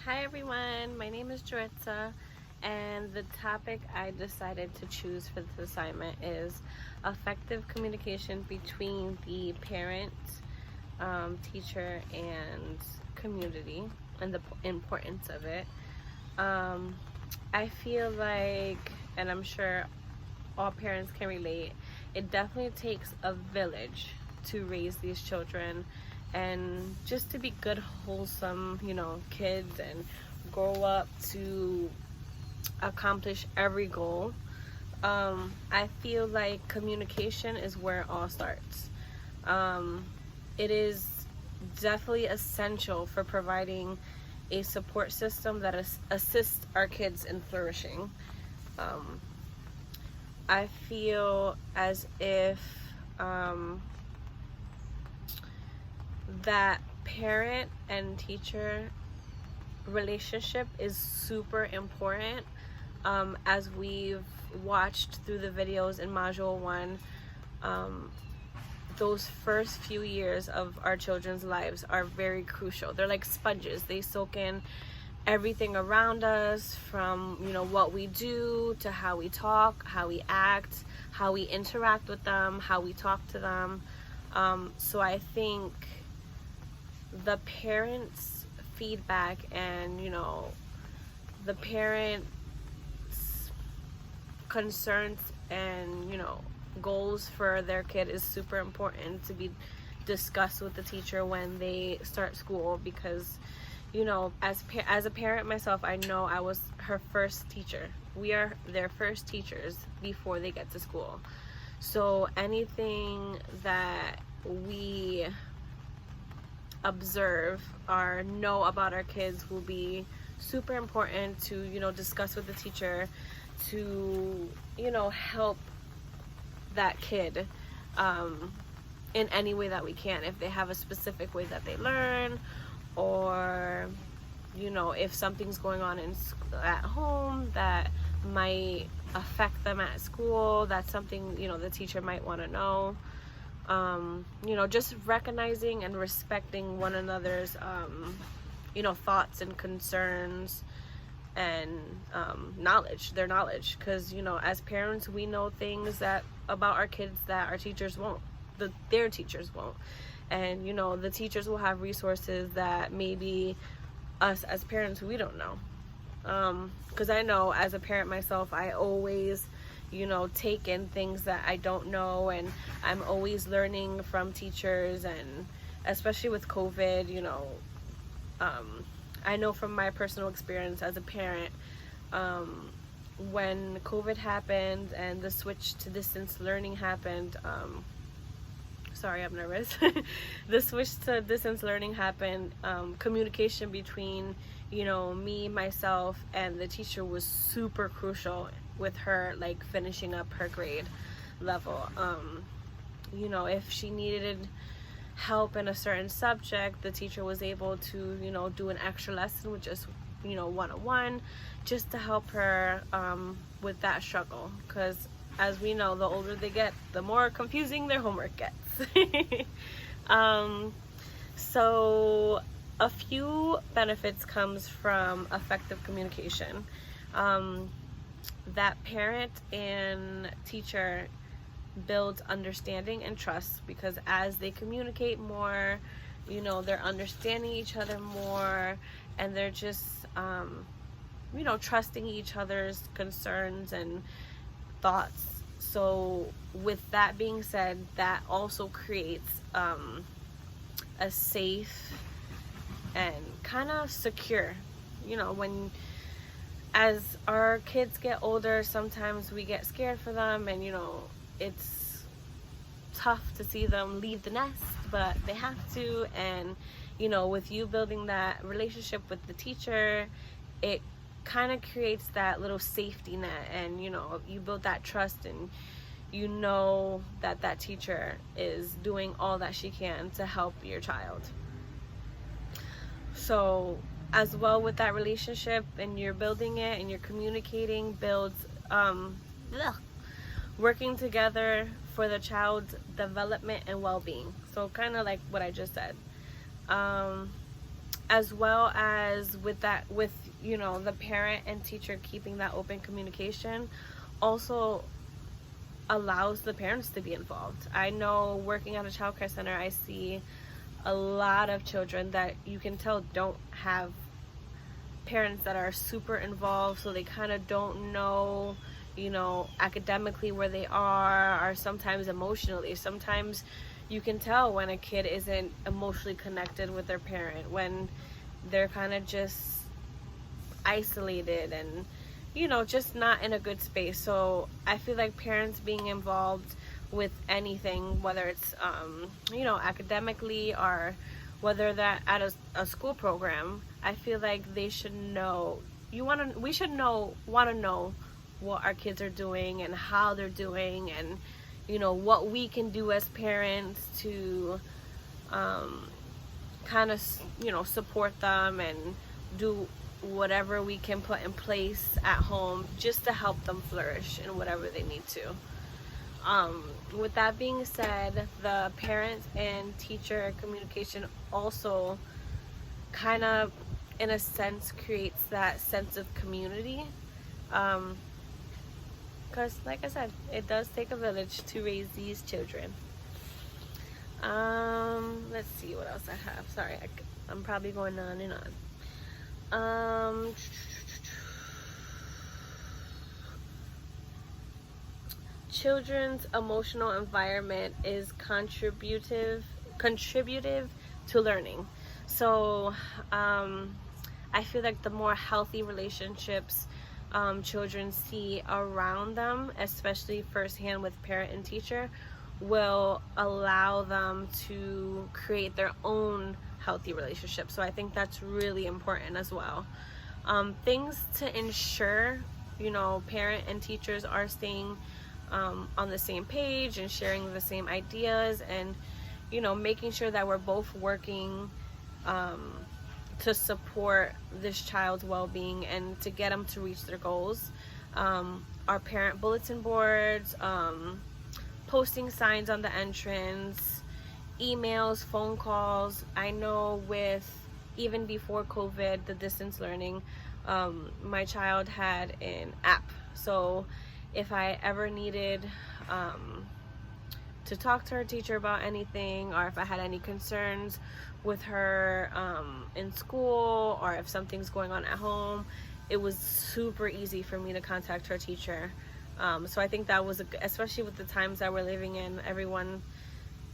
Hi everyone, my name is Joritza, and the topic I decided to choose for this assignment is effective communication between the parent, teacher, and community, and the importance of it. I feel like, and I'm sure all parents can relate, it definitely takes a village to raise these children and just to be good, wholesome, kids and grow up to accomplish every goal. I feel like communication is where it all starts. Um, it is definitely essential for providing a support system that assists our kids in flourishing. Um, I feel as if um, that parent and teacher relationship is super important. As we've watched through the videos in Module 1, those first few years of our children's lives are very crucial. They're like sponges. They soak in everything around us, from what we do to how we talk, how we act, how we interact with them, how we talk to them. So I think the parents' feedback and the parents' concerns and goals for their kid is super important to be discussed with the teacher when they start school, because as a parent myself, I know I was her first teacher. We are their first teachers before they get to school. So anything that we observe or know about our kids will be super important to discuss with the teacher to help that kid in any way that we can. If they have a specific way that they learn, or if something's going on at home that might affect them at school, that's something the teacher might want to know. Just recognizing and respecting one another's thoughts and concerns and their knowledge, because as parents we know things that about our kids that our teachers won't, their teachers won't. And the teachers will have resources that maybe us as parents, we don't know. Because I know as a parent myself, I always take in things that I don't know, and I'm always learning from teachers. And especially with COVID, I know from my personal experience as a parent, when COVID happened and the switch to distance learning happened, sorry, I'm nervous. The switch to distance learning happened. Communication between, me, myself, and the teacher was super crucial with her, like, finishing up her grade level. If she needed help in a certain subject, the teacher was able to, do an extra lesson with just, one-on-one, just to help her with that struggle. Because as we know, the older they get, the more confusing their homework gets. So a few benefits comes from effective communication. That parent and teacher builds understanding and trust, because as they communicate more, they're understanding each other more, and they're just trusting each other's concerns and thoughts. So with that being said, that also creates a safe and kind of secure, when as our kids get older, sometimes we get scared for them, and it's tough to see them leave the nest, but they have to. And with you building that relationship with the teacher, it kind of creates that little safety net, and you build that trust, and that teacher is doing all that she can to help your child. So as well, with that relationship, and you're building it and you're communicating, builds working together for the child's development and well-being. So kind of like what I just said. as well as with that, with the parent and teacher keeping that open communication, also allows the parents to be involved. I know working at a childcare center, I see a lot of children that you can tell don't have parents that are super involved, so they kind of don't know, academically where they are, or sometimes emotionally. Sometimes you can tell when a kid isn't emotionally connected with their parent, when they're kind of just isolated and just not in a good space. So I feel like parents being involved with anything, whether it's academically, or whether that at a school program, I feel like they should know, we should want to know what our kids are doing and how they're doing, and what we can do as parents to kind of support them and do whatever we can put in place at home just to help them flourish in whatever they need to. With that being said, the parent and teacher communication also kind of, in a sense, creates that sense of community. Because, like I said, it does take a village to raise these children. Let's see what else I have. Sorry, I'm probably going on and on. Children's emotional environment is contributive to learning. So I feel like the more healthy relationships children see around them, especially firsthand with parent and teacher, will allow them to create their own healthy relationship. So I think that's really important as well. Things to ensure parent and teachers are staying on the same page and sharing the same ideas, and making sure that we're both working to support this child's well-being and to get them to reach their goals. Our parent bulletin boards, posting signs on the entrance, emails, phone calls. I know even before COVID, the distance learning, my child had an app. So if I ever needed to talk to her teacher about anything, or if I had any concerns with her in school, or if something's going on at home, it was super easy for me to contact her teacher. So I think that was, especially with the times that we're living in, everyone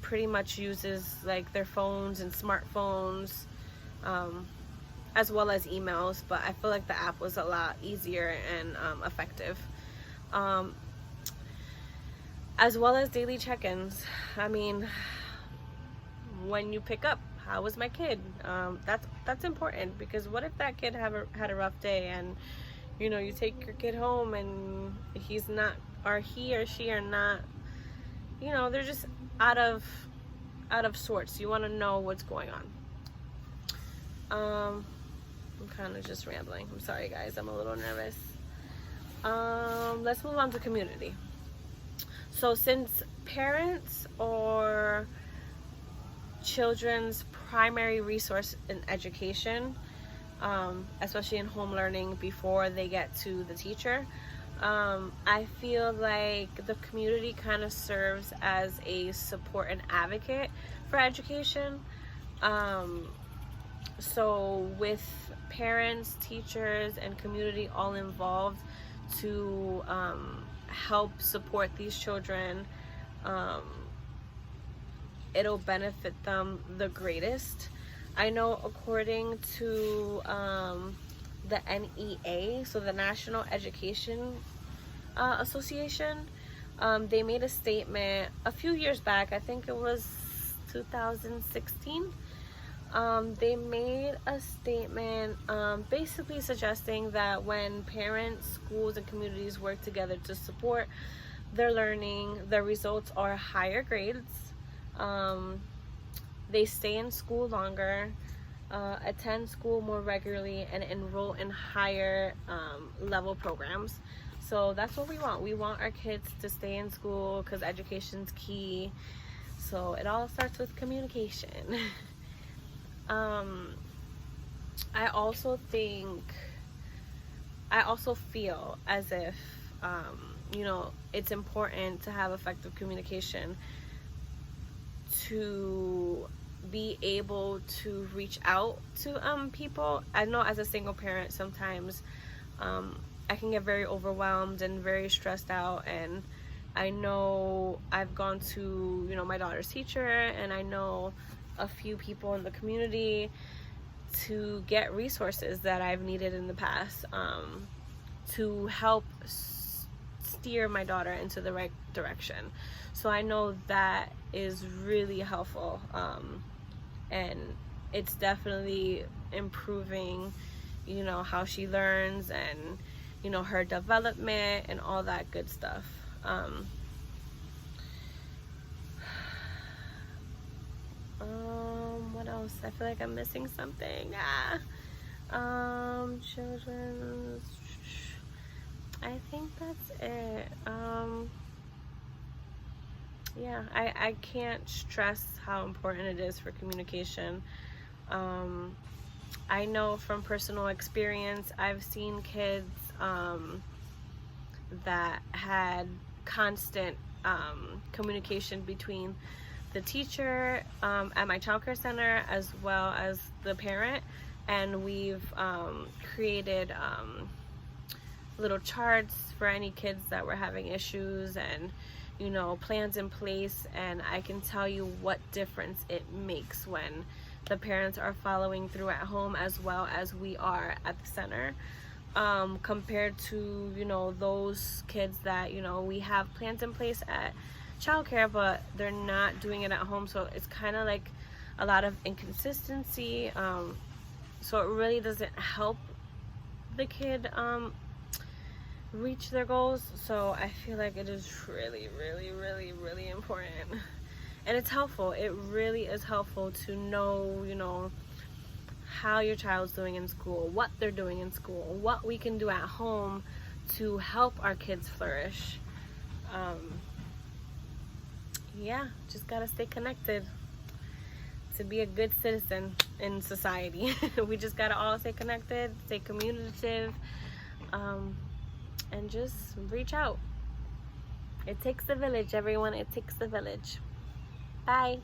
pretty much uses like their phones and smartphones, as well as emails, but I feel like the app was a lot easier and effective. As well as daily check-ins. I mean, when you pick up, how was my kid? That's important, because what if that kid had a rough day, and you take your kid home and he's not, or he or she are not, they're just out of sorts. You want to know what's going on. I'm kind of just rambling. I'm sorry guys, I'm a little nervous. Let's move on to community. So since parents or children's primary resource in education, especially in home learning before they get to the teacher, I feel like the community kind of serves as a support and advocate for education. So with parents, teachers, and community all involved to help support these children, it'll benefit them the greatest. I know according to the NEA, so the National Education Association, they made a statement a few years back, I think it was 2016. They made a statement basically suggesting that when parents, schools, and communities work together to support their learning, the results are higher grades, they stay in school longer, attend school more regularly, and enroll in higher level programs. So that's what we want. We want our kids to stay in school because education's key. So it all starts with communication. I also feel as if, it's important to have effective communication, to be able to reach out to people. I know as a single parent, sometimes I can get very overwhelmed and very stressed out, and I know I've gone to, my daughter's teacher, and I know a few people in the community to get resources that I've needed in the past, to help steer my daughter into the right direction. So I know that is really helpful, and it's definitely improving, how she learns, and her development and all that good stuff. What else? I feel like I'm missing something. Children's. I think that's it. Yeah, I can't stress how important it is for communication. I know from personal experience, I've seen kids that had constant communication between the teacher at my childcare center as well as the parent, and we've created little charts for any kids that were having issues, and plans in place. And I can tell you what difference it makes when the parents are following through at home as well as we are at the center, compared to those kids that we have plans in place at childcare, but they're not doing it at home. So it's kind of like a lot of inconsistency, so it really doesn't help the kid reach their goals. So I feel like it is really, really, really, really important, and it's helpful. It really is helpful to know how your child's doing in school, what they're doing in school, what we can do at home to help our kids flourish. Yeah, just gotta stay connected to be a good citizen in society. We just gotta all stay connected, stay communicative, and just reach out. It takes the village, everyone. It takes the village. Bye.